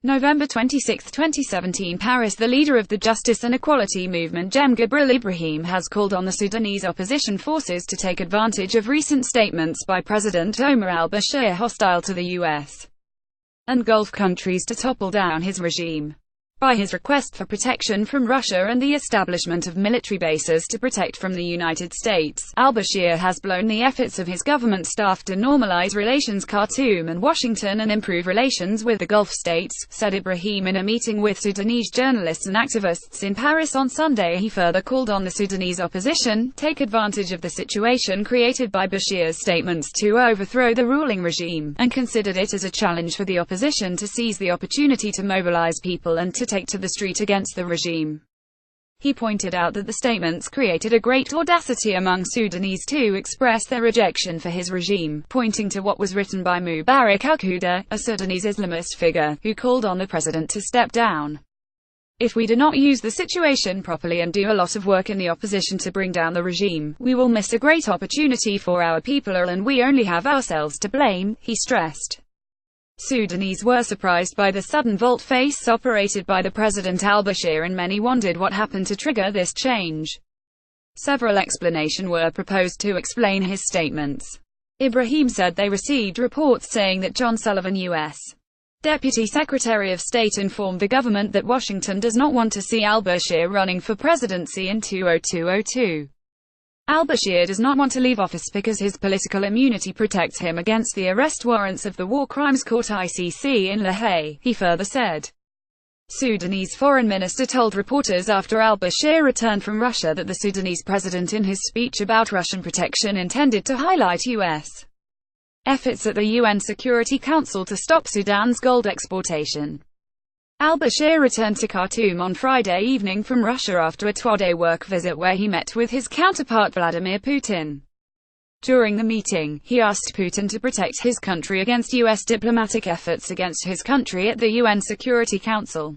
November 26, 2017 Paris. The leader of the justice and equality movement Gibril Ibrahim has called on the Sudanese opposition forces to take advantage of recent statements by President Omer alBashir hostile to the US and Gulf countries to topple down his regime. By his request for protection from Russia and the establishment of military bases to protect from the United States, alBashir has blown the efforts of his government staff to normalize relations Khartoum and Washington and improve relations with the Gulf states, said Ibrahim in a meeting with Sudanese journalists and activists in Paris on Sunday. He further called on the Sudanese opposition take advantage of the situation created by Bashir's statements to overthrow the ruling regime, and considered it as a challenge for the opposition to seize the opportunity to mobilize people and to take to the street against the regime. He pointed out that the statements created a great audacity among Sudanese to express their rejection for his regime, pointing to what was written by Mubarak al-Quda, a Sudanese Islamist figure, who called on the president to step down. If we do not use the situation properly and do a lot of work in the opposition to bring down the regime, we will miss a great opportunity for our people and we only have ourselves to blame, he stressed. Sudanese were surprised by the sudden volte-face operated by the President alBashir, and many wondered what happened to trigger this change. Several explanations were proposed to explain his statements. Ibrahim said they received reports saying that John Sullivan, U.S. Deputy Secretary of State, informed the government that Washington does not want to see alBashir running for presidency in 2022. alBashir does not want to leave office because his political immunity protects him against the arrest warrants of the War Crimes Court (ICC) in La Haye, he further said. Sudanese foreign minister told reporters after alBashir returned from Russia that the Sudanese president in his speech about Russian protection intended to highlight U.S. efforts at the UN Security Council to stop Sudan's gold exportation. alBashir returned to Khartoum on Friday evening from Russia after a 2-day work visit where he met with his counterpart Vladimir Putin. During the meeting, he asked Putin to protect his country against U.S. diplomatic efforts against his country at the UN Security Council.